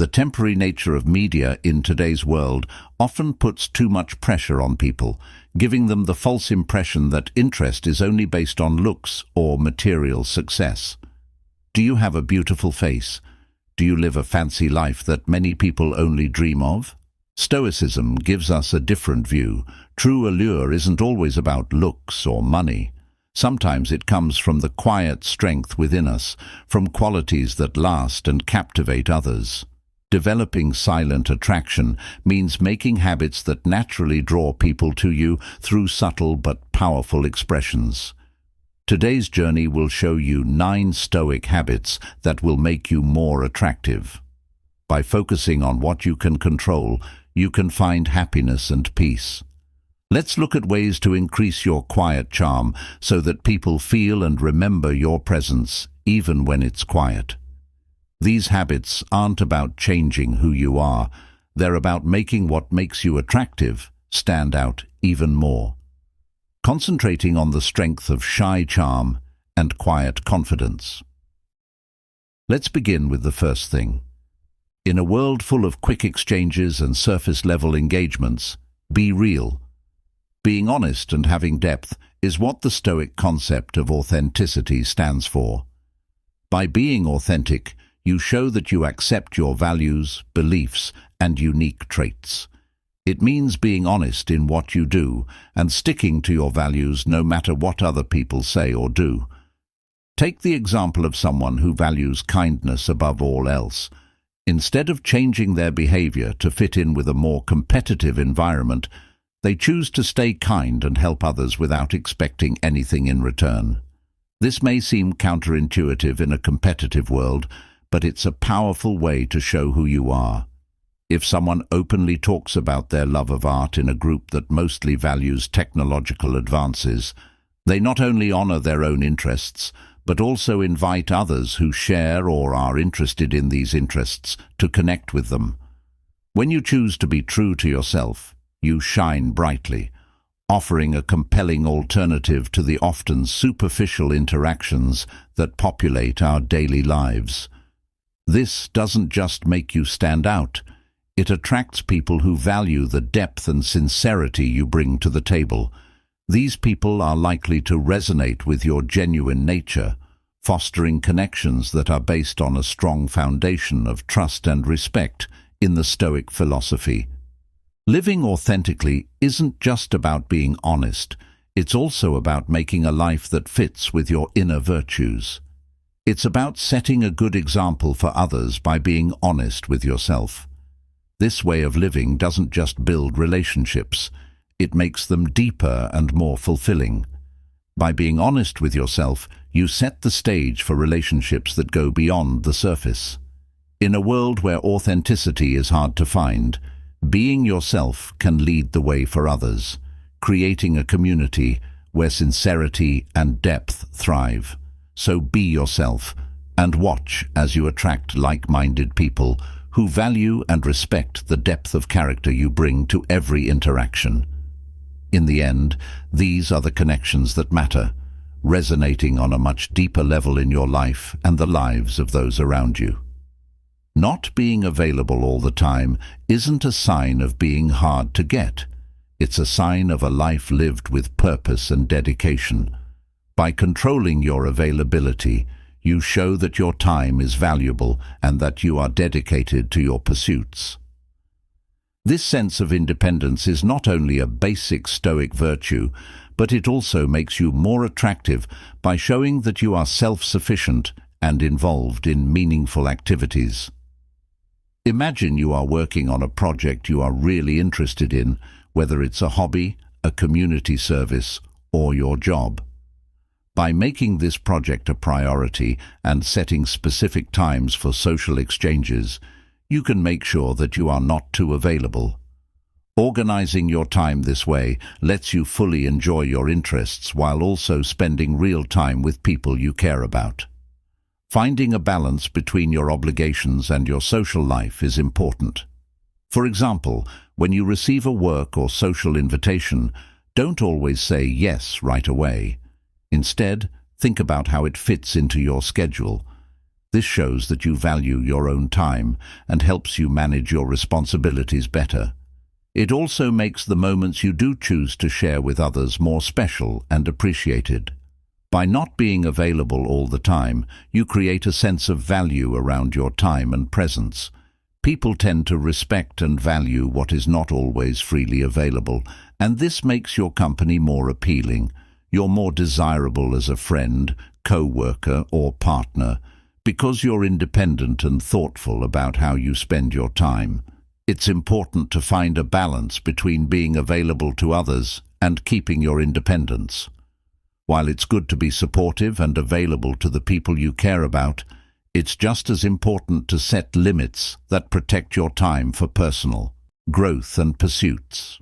The temporary nature of media in today's world often puts too much pressure on people, giving them the false impression that interest is only based on looks or material success. Do you have a beautiful face? Do you live a fancy life that many people only dream of? Stoicism gives us a different view. True allure isn't always about looks or money. Sometimes it comes from the quiet strength within us, from qualities that last and captivate others. Developing silent attraction means making habits that naturally draw people to you through subtle but powerful expressions. Today's journey will show you 9 Stoic habits that will make you more attractive. By focusing on what you can control, you can find happiness and peace. Let's look at ways to increase your quiet charm so that people feel and remember your presence even when it's quiet. These habits aren't about changing who you are. They're about making what makes you attractive stand out even more. Concentrating on the strength of shy charm and quiet confidence. Let's begin with the first thing. In a world full of quick exchanges and surface-level engagements, be real. Being honest and having depth is what the Stoic concept of authenticity stands for. By being authentic, you show that you accept your values, beliefs, and unique traits. It means being honest in what you do and sticking to your values no matter what other people say or do. Take the example of someone who values kindness above all else. Instead of changing their behavior to fit in with a more competitive environment, they choose to stay kind and help others without expecting anything in return. This may seem counterintuitive in a competitive world, but it's a powerful way to show who you are. If someone openly talks about their love of art in a group that mostly values technological advances, they not only honor their own interests, but also invite others who share or are interested in these interests to connect with them. When you choose to be true to yourself, you shine brightly, offering a compelling alternative to the often superficial interactions that populate our daily lives. This doesn't just make you stand out, it attracts people who value the depth and sincerity you bring to the table. These people are likely to resonate with your genuine nature, fostering connections that are based on a strong foundation of trust and respect in the Stoic philosophy. Living authentically isn't just about being honest, it's also about making a life that fits with your inner virtues. It's about setting a good example for others by being honest with yourself. This way of living doesn't just build relationships, it makes them deeper and more fulfilling. By being honest with yourself, you set the stage for relationships that go beyond the surface. In a world where authenticity is hard to find, being yourself can lead the way for others, creating a community where sincerity and depth thrive. So be yourself, and watch as you attract like-minded people who value and respect the depth of character you bring to every interaction. In the end, these are the connections that matter, resonating on a much deeper level in your life and the lives of those around you. Not being available all the time isn't a sign of being hard to get. It's a sign of a life lived with purpose and dedication. By controlling your availability, you show that your time is valuable and that you are dedicated to your pursuits. This sense of independence is not only a basic Stoic virtue, but it also makes you more attractive by showing that you are self-sufficient and involved in meaningful activities. Imagine you are working on a project you are really interested in, whether it's a hobby, a community service, or your job. By making this project a priority and setting specific times for social exchanges, you can make sure that you are not too available. Organizing your time this way lets you fully enjoy your interests while also spending real time with people you care about. Finding a balance between your obligations and your social life is important. For example, when you receive a work or social invitation, don't always say yes right away. Instead, think about how it fits into your schedule. This shows that you value your own time and helps you manage your responsibilities better. It also makes the moments you do choose to share with others more special and appreciated. By not being available all the time, you create a sense of value around your time and presence. People tend to respect and value what is not always freely available, and this makes your company more appealing. You're more desirable as a friend, co-worker, or partner because you're independent and thoughtful about how you spend your time. It's important to find a balance between being available to others and keeping your independence. While it's good to be supportive and available to the people you care about, it's just as important to set limits that protect your time for personal growth and pursuits.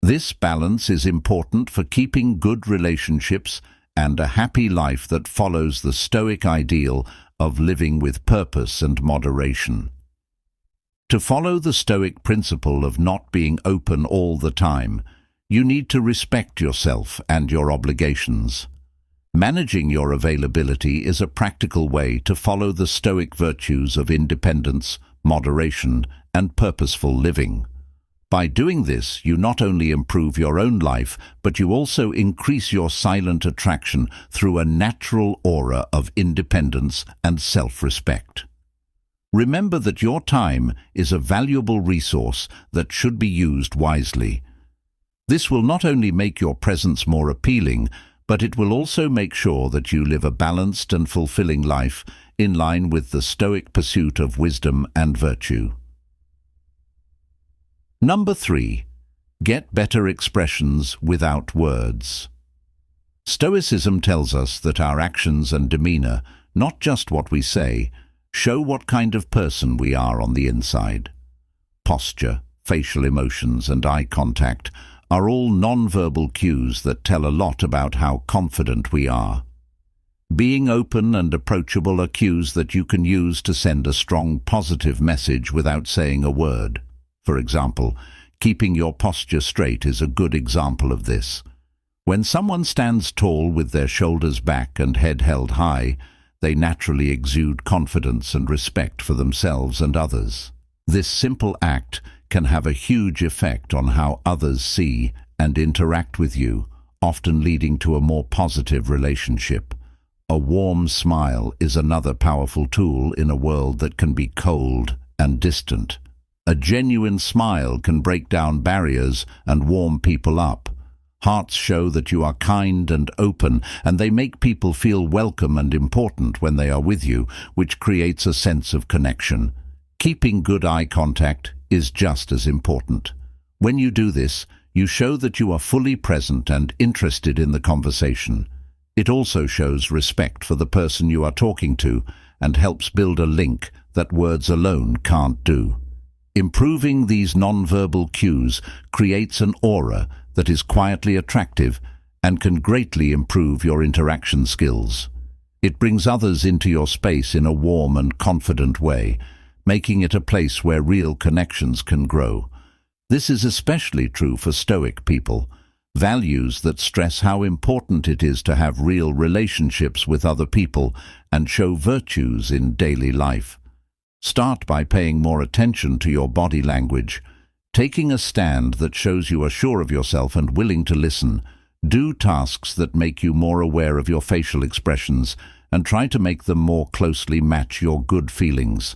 This balance is important for keeping good relationships and a happy life that follows the Stoic ideal of living with purpose and moderation. To follow the Stoic principle of not being open all the time, you need to respect yourself and your obligations. Managing your availability is a practical way to follow the Stoic virtues of independence, moderation, and purposeful living. By doing this, you not only improve your own life, but you also increase your silent attraction through a natural aura of independence and self-respect. Remember that your time is a valuable resource that should be used wisely. This will not only make your presence more appealing, but it will also make sure that you live a balanced and fulfilling life in line with the Stoic pursuit of wisdom and virtue. Number 3. Get better expressions without words. Stoicism tells us that our actions and demeanor, not just what we say, show what kind of person we are on the inside. Posture, facial emotions, and eye contact are all non-verbal cues that tell a lot about how confident we are. Being open and approachable are cues that you can use to send a strong positive message without saying a word. For example, keeping your posture straight is a good example of this. When someone stands tall with their shoulders back and head held high, they naturally exude confidence and respect for themselves and others. This simple act can have a huge effect on how others see and interact with you, often leading to a more positive relationship. A warm smile is another powerful tool in a world that can be cold and distant. A genuine smile can break down barriers and warm people up. Hearts show that you are kind and open, and they make people feel welcome and important when they are with you, which creates a sense of connection. Keeping good eye contact is just as important. When you do this, you show that you are fully present and interested in the conversation. It also shows respect for the person you are talking to and helps build a link that words alone can't do. Improving these non-verbal cues creates an aura that is quietly attractive and can greatly improve your interaction skills. It brings others into your space in a warm and confident way, making it a place where real connections can grow. This is especially true for Stoic people, values that stress how important it is to have real relationships with other people and show virtues in daily life. Start by paying more attention to your body language. Taking a stand that shows you are sure of yourself and willing to listen. Do tasks that make you more aware of your facial expressions and try to make them more closely match your good feelings.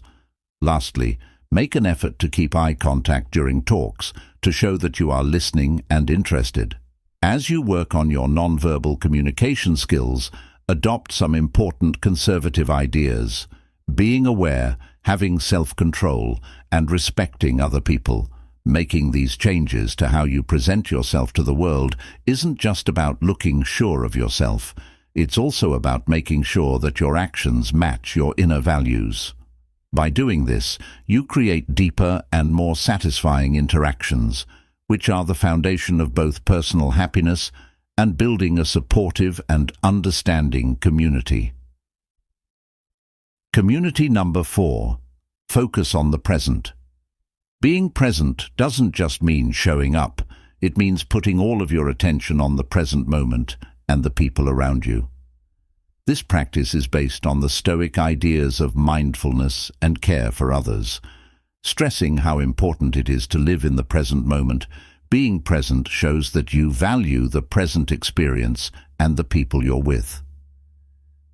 Lastly, make an effort to keep eye contact during talks to show that you are listening and interested. As you work on your nonverbal communication skills, adopt some important conservative ideas. Being aware, having self-control, and respecting other people. Making these changes to how you present yourself to the world isn't just about looking sure of yourself. It's also about making sure that your actions match your inner values. By doing this, you create deeper and more satisfying interactions, which are the foundation of both personal happiness and building a supportive and understanding community. Community number 4. Focus on the present. Being present doesn't just mean showing up. It means putting all of your attention on the present moment and the people around you. This practice is based on the Stoic ideas of mindfulness and care for others. Stressing how important it is to live in the present moment, being present shows that you value the present experience and the people you're with.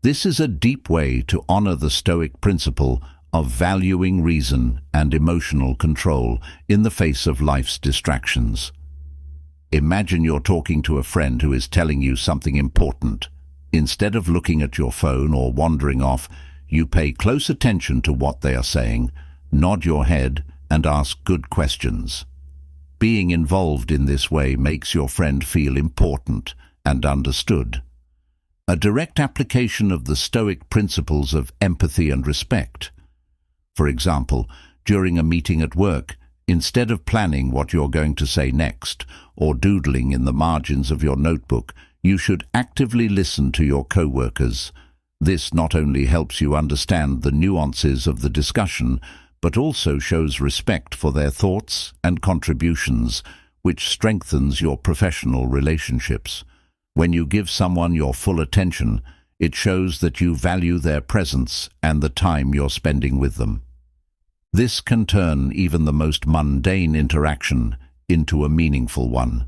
This is a deep way to honor the Stoic principle of valuing reason and emotional control in the face of life's distractions. Imagine you're talking to a friend who is telling you something important. Instead of looking at your phone or wandering off, you pay close attention to what they are saying, nod your head, and ask good questions. Being involved in this way makes your friend feel important and understood. A direct application of the Stoic principles of empathy and respect. For example, during a meeting at work, instead of planning what you're going to say next or doodling in the margins of your notebook, you should actively listen to your co-workers. This not only helps you understand the nuances of the discussion, but also shows respect for their thoughts and contributions, which strengthens your professional relationships. When you give someone your full attention, it shows that you value their presence and the time you're spending with them. This can turn even the most mundane interaction into a meaningful one.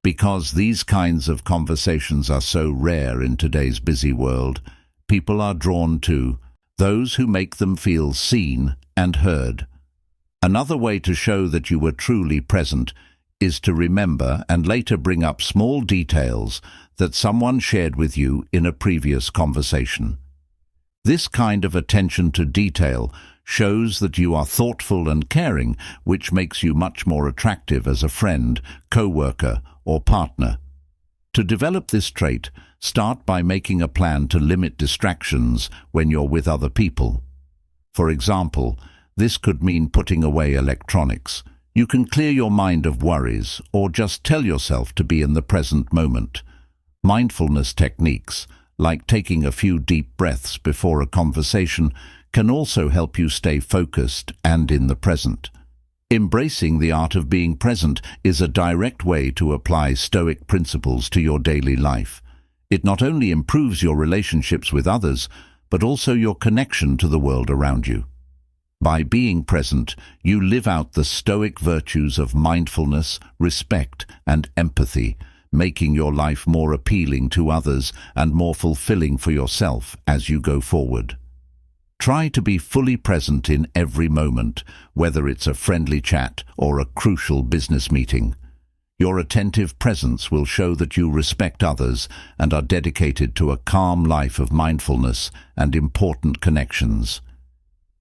Because these kinds of conversations are so rare in today's busy world, people are drawn to those who make them feel seen and heard. Another way to show that you were truly present is to remember and later bring up small details that someone shared with you in a previous conversation. This kind of attention to detail shows that you are thoughtful and caring, which makes you much more attractive as a friend, co-worker, or partner. To develop this trait, start by making a plan to limit distractions when you're with other people. For example, this could mean putting away electronics. You can clear your mind of worries or just tell yourself to be in the present moment. Mindfulness techniques, like taking a few deep breaths before a conversation, can also help you stay focused and in the present. Embracing the art of being present is a direct way to apply Stoic principles to your daily life. It not only improves your relationships with others, but also your connection to the world around you. By being present, you live out the Stoic virtues of mindfulness, respect, and empathy, making your life more appealing to others and more fulfilling for yourself as you go forward. Try to be fully present in every moment, whether it's a friendly chat or a crucial business meeting. Your attentive presence will show that you respect others and are dedicated to a calm life of mindfulness and important connections.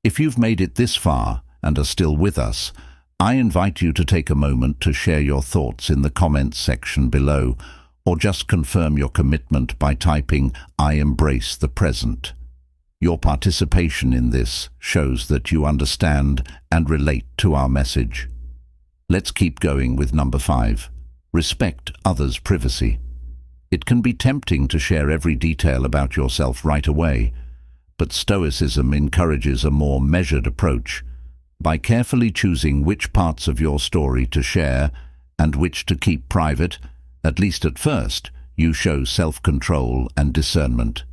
If you've made it this far and are still with us, I invite you to take a moment to share your thoughts in the comments section below, or just confirm your commitment by typing, "I embrace the present." Your participation in this shows that you understand and relate to our message. Let's keep going with number 5. Respect others' privacy. It can be tempting to share every detail about yourself right away, but Stoicism encourages a more measured approach. By carefully choosing which parts of your story to share and which to keep private, at least at first, you show self-control and discernment.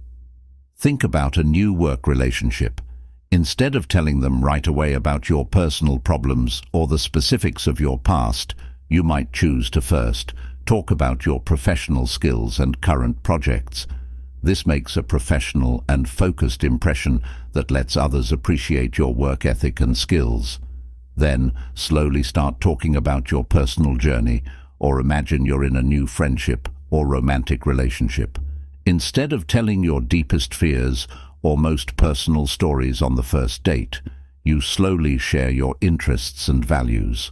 Think about a new work relationship. Instead of telling them right away about your personal problems or the specifics of your past, you might choose to first talk about your professional skills and current projects. This makes a professional and focused impression that lets others appreciate your work ethic and skills. Then, slowly start talking about your personal journey, or imagine you're in a new friendship or romantic relationship. Instead of telling your deepest fears or most personal stories on the first date, you slowly share your interests and values.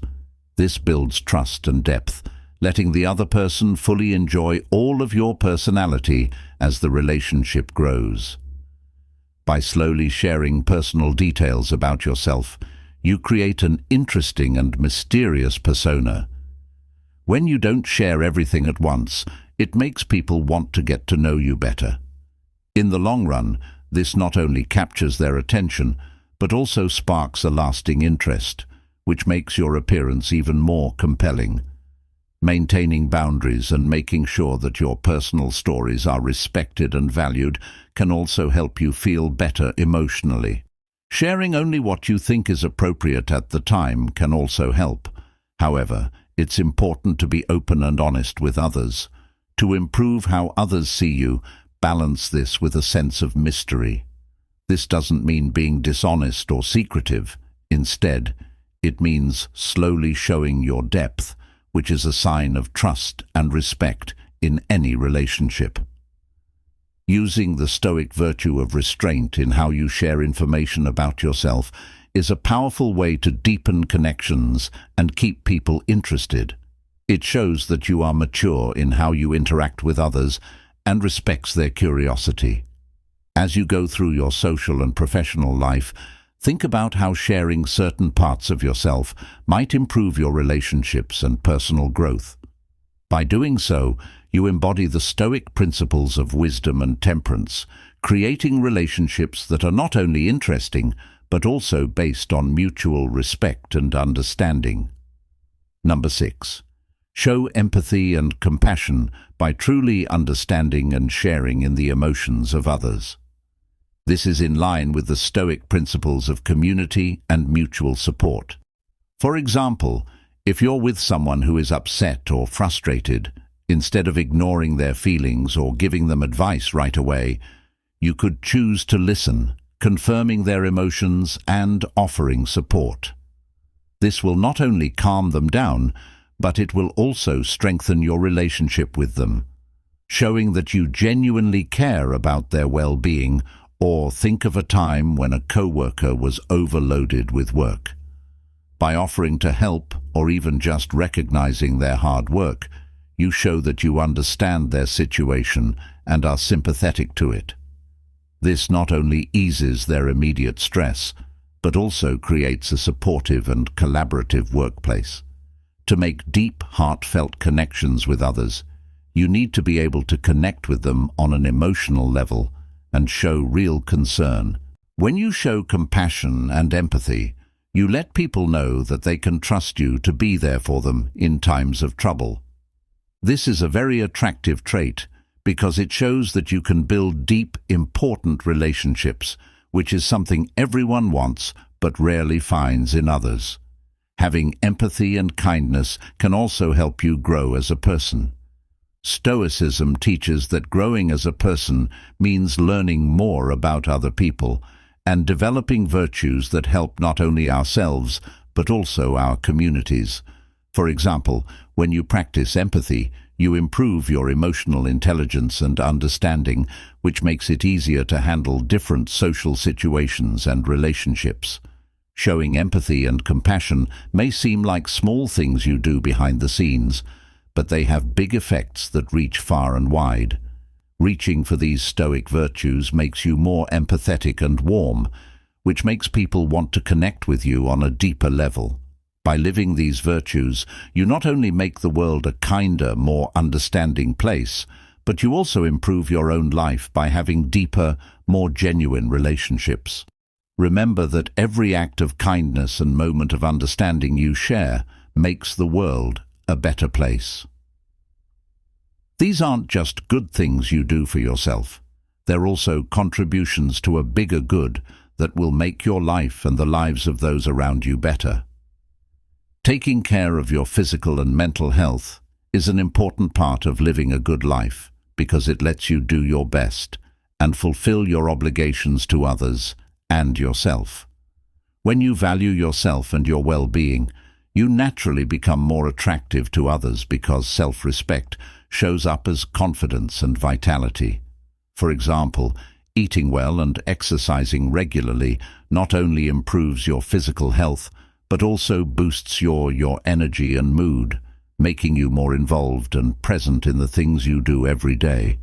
This builds trust and depth, letting the other person fully enjoy all of your personality as the relationship grows. By slowly sharing personal details about yourself, you create an interesting and mysterious persona. When you don't share everything at once, it makes people want to get to know you better. In the long run, this not only captures their attention, but also sparks a lasting interest, which makes your appearance even more compelling. Maintaining boundaries and making sure that your personal stories are respected and valued can also help you feel better emotionally. Sharing only what you think is appropriate at the time can also help. However, it's important to be open and honest with others. To improve how others see you, balance this with a sense of mystery. This doesn't mean being dishonest or secretive. Instead, it means slowly showing your depth, which is a sign of trust and respect in any relationship. Using the Stoic virtue of restraint in how you share information about yourself is a powerful way to deepen connections and keep people interested. It shows that you are mature in how you interact with others and respects their curiosity. As you go through your social and professional life, think about how sharing certain parts of yourself might improve your relationships and personal growth. By doing so, you embody the Stoic principles of wisdom and temperance, creating relationships that are not only interesting, but also based on mutual respect and understanding. Number 6. Show empathy and compassion by truly understanding and sharing in the emotions of others. This is in line with the Stoic principles of community and mutual support. For example, if you're with someone who is upset or frustrated, instead of ignoring their feelings or giving them advice right away, you could choose to listen, confirming their emotions and offering support. This will not only calm them down, but it will also strengthen your relationship with them, showing that you genuinely care about their well-being. Or think of a time when a coworker was overloaded with work. By offering to help or even just recognizing their hard work, you show that you understand their situation and are sympathetic to it. This not only eases their immediate stress, but also creates a supportive and collaborative workplace. To make deep, heartfelt connections with others, you need to be able to connect with them on an emotional level and show real concern. When you show compassion and empathy, you let people know that they can trust you to be there for them in times of trouble. This is a very attractive trait because it shows that you can build deep, important relationships, which is something everyone wants but rarely finds in others. Having empathy and kindness can also help you grow as a person. Stoicism teaches that growing as a person means learning more about other people and developing virtues that help not only ourselves but also our communities. For example, when you practice empathy, you improve your emotional intelligence and understanding, which makes it easier to handle different social situations and relationships. Showing empathy and compassion may seem like small things you do behind the scenes, but they have big effects that reach far and wide. Reaching for these Stoic virtues makes you more empathetic and warm, which makes people want to connect with you on a deeper level. By living these virtues, you not only make the world a kinder, more understanding place, but you also improve your own life by having deeper, more genuine relationships. Remember that every act of kindness and moment of understanding you share makes the world a better place. These aren't just good things you do for yourself. They're also contributions to a bigger good that will make your life and the lives of those around you better. Taking care of your physical and mental health is an important part of living a good life because it lets you do your best and fulfill your obligations to others and yourself. When you value yourself and your well-being, you naturally become more attractive to others because self-respect shows up as confidence and vitality. For example, eating well and exercising regularly not only improves your physical health, but also boosts your energy and mood, making you more involved and present in the things you do every day.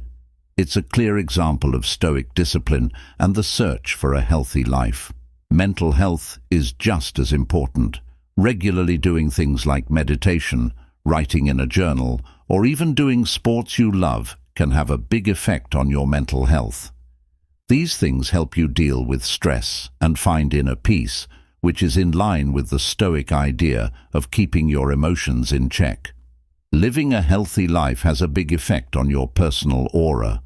It's a clear example of Stoic discipline and the search for a healthy life. Mental health is just as important. Regularly doing things like meditation, writing in a journal, or even doing sports you love can have a big effect on your mental health. These things help you deal with stress and find inner peace, which is in line with the Stoic idea of keeping your emotions in check. Living a healthy life has a big effect on your personal aura.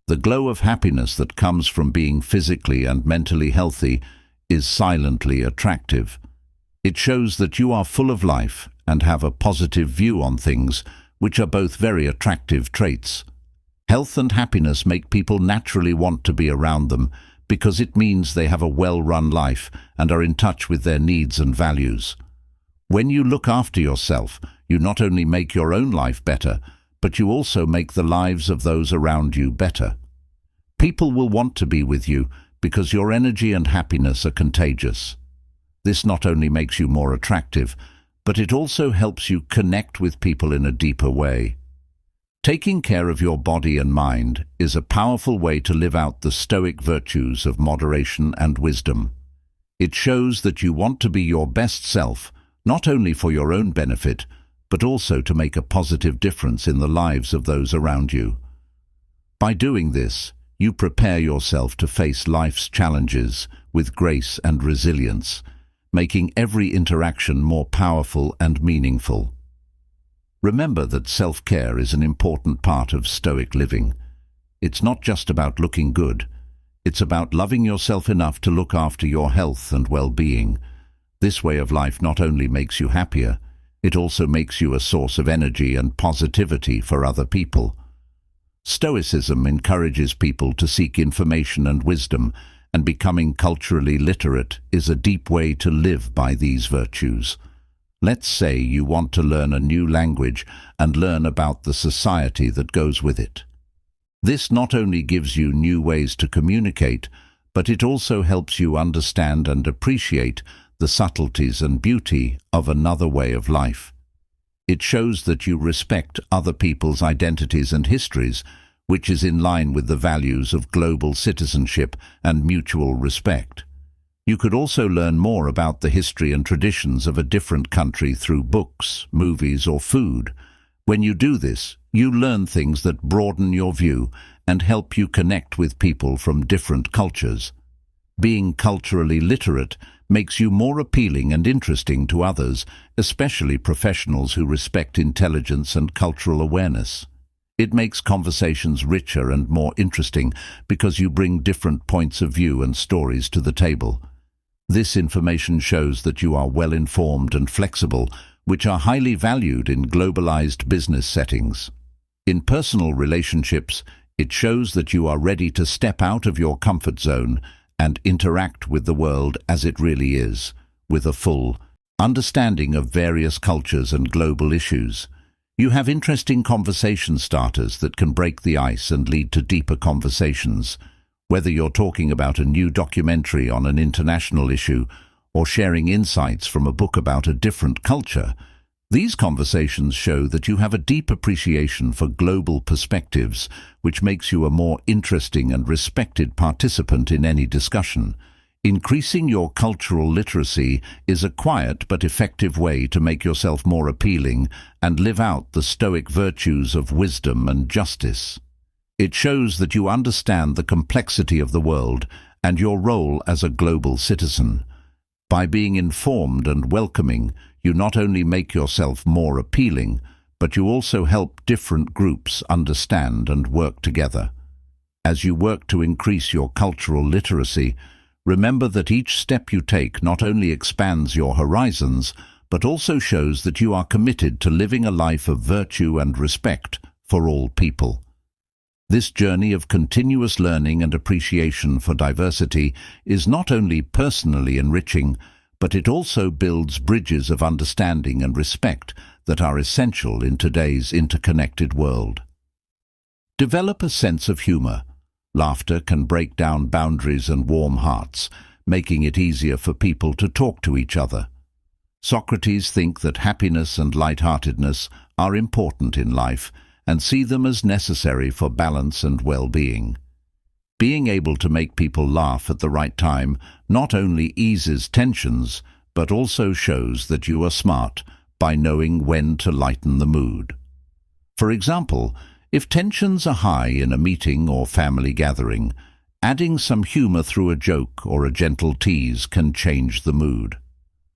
The glow of happiness that comes from being physically and mentally healthy is silently attractive. It shows that you are full of life and have a positive view on things, which are both very attractive traits. Health and happiness make people naturally want to be around them because it means they have a well-run life and are in touch with their needs and values. When you look after yourself, you not only make your own life better, but you also make the lives of those around you better. People will want to be with you because your energy and happiness are contagious. This not only makes you more attractive, but it also helps you connect with people in a deeper way. Taking care of your body and mind is a powerful way to live out the Stoic virtues of moderation and wisdom. It shows that you want to be your best self, not only for your own benefit, but also to make a positive difference in the lives of those around you. By doing this, you prepare yourself to face life's challenges with grace and resilience, making every interaction more powerful and meaningful. Remember that self-care is an important part of Stoic living. It's not just about looking good. It's about loving yourself enough to look after your health and well-being. This way of life not only makes you happier, it also makes you a source of energy and positivity for other people. Stoicism encourages people to seek information and wisdom, and becoming culturally literate is a deep way to live by these virtues. Let's say you want to learn a new language and learn about the society that goes with it. This not only gives you new ways to communicate, but it also helps you understand and appreciate the subtleties and beauty of another way of life. It shows that you respect other people's identities and histories, which is in line with the values of global citizenship and mutual respect. You could also learn more about the history and traditions of a different country through books, movies, or food. When you do this, you learn things that broaden your view and help you connect with people from different cultures. Being culturally literate makes you more appealing and interesting to others, especially professionals who respect intelligence and cultural awareness. It makes conversations richer and more interesting because you bring different points of view and stories to the table. This information shows that you are well-informed and flexible, which are highly valued in globalized business settings. In personal relationships, it shows that you are ready to step out of your comfort zone and interact with the world as it really is, with a full understanding of various cultures and global issues. You have interesting conversation starters that can break the ice and lead to deeper conversations. Whether you're talking about a new documentary on an international issue or sharing insights from a book about a different culture, these conversations show that you have a deep appreciation for global perspectives, which makes you a more interesting and respected participant in any discussion. Increasing your cultural literacy is a quiet but effective way to make yourself more appealing and live out the Stoic virtues of wisdom and justice. It shows that you understand the complexity of the world and your role as a global citizen. By being informed and welcoming, you not only make yourself more appealing, but you also help different groups understand and work together. As you work to increase your cultural literacy, remember that each step you take not only expands your horizons, but also shows that you are committed to living a life of virtue and respect for all people. This journey of continuous learning and appreciation for diversity is not only personally enriching, but it also builds bridges of understanding and respect that are essential in today's interconnected world. Develop a sense of humor. Laughter can break down boundaries and warm hearts, making it easier for people to talk to each other. Socrates thinks that happiness and lightheartedness are important in life and see them as necessary for balance and well-being. Being able to make people laugh at the right time not only eases tensions, but also shows that you are smart by knowing when to lighten the mood. For example, if tensions are high in a meeting or family gathering, adding some humor through a joke or a gentle tease can change the mood.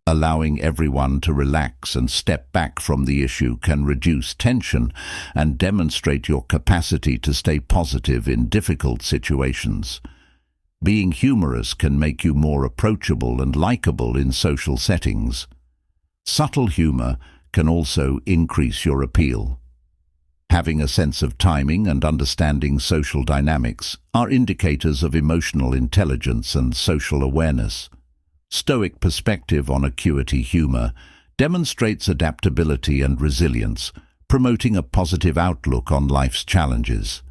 Allowing everyone to relax and step back from the issue can reduce tension and demonstrate your capacity to stay positive in difficult situations. Being humorous can make you more approachable and likable in social settings. Subtle humor can also increase your appeal. Having a sense of timing and understanding social dynamics are indicators of emotional intelligence and social awareness. Stoic perspective on acuity humor demonstrates adaptability and resilience, promoting a positive outlook on life's challenges.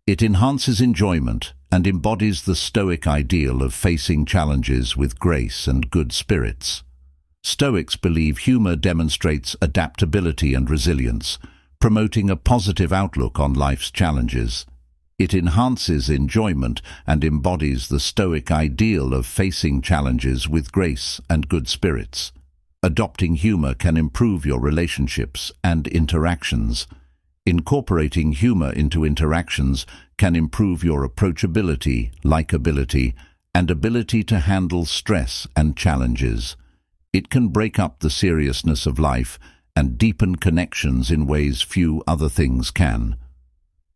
It enhances enjoyment and embodies the Stoic ideal of facing challenges with grace and good spirits. Stoics believe humor demonstrates adaptability and resilience, promoting a positive outlook on life's challenges. It enhances enjoyment and embodies the Stoic ideal of facing challenges with grace and good spirits. Adopting humor can improve your relationships and interactions. Incorporating humor into interactions can improve your approachability, likability, and ability to handle stress and challenges. It can break up the seriousness of life and deepen connections in ways few other things can.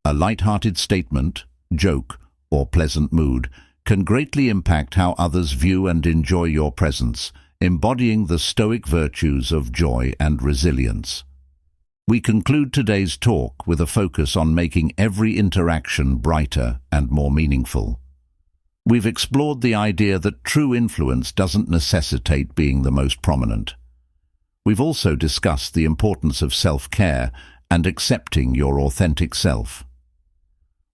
A light-hearted statement, joke, or pleasant mood can greatly impact how others view and enjoy your presence, embodying the Stoic virtues of joy and resilience. We conclude today's talk with a focus on making every interaction brighter and more meaningful. We've explored the idea that true influence doesn't necessitate being the most prominent. We've also discussed the importance of self-care and accepting your authentic self.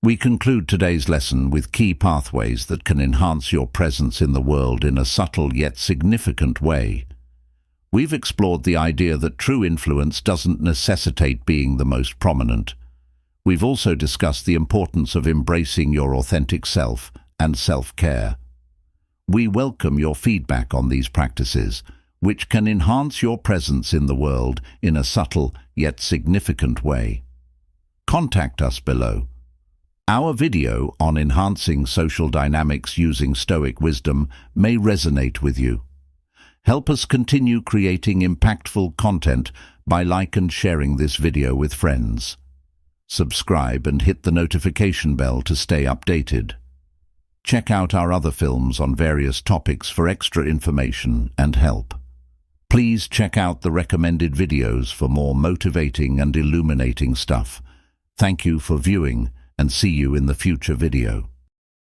We conclude today's lesson with key pathways that can enhance your presence in the world in a subtle yet significant way. We've explored the idea that true influence doesn't necessitate being the most prominent. We've also discussed the importance of embracing your authentic self and self-care. We welcome your feedback on these practices, which can enhance your presence in the world in a subtle yet significant way. Contact us below. Our video on enhancing social dynamics using Stoic wisdom may resonate with you. Help us continue creating impactful content by liking and sharing this video with friends. Subscribe and hit the notification bell to stay updated. Check out our other films on various topics for extra information and help. Please check out the recommended videos for more motivating and illuminating stuff. Thank you for viewing, and see you in the future video.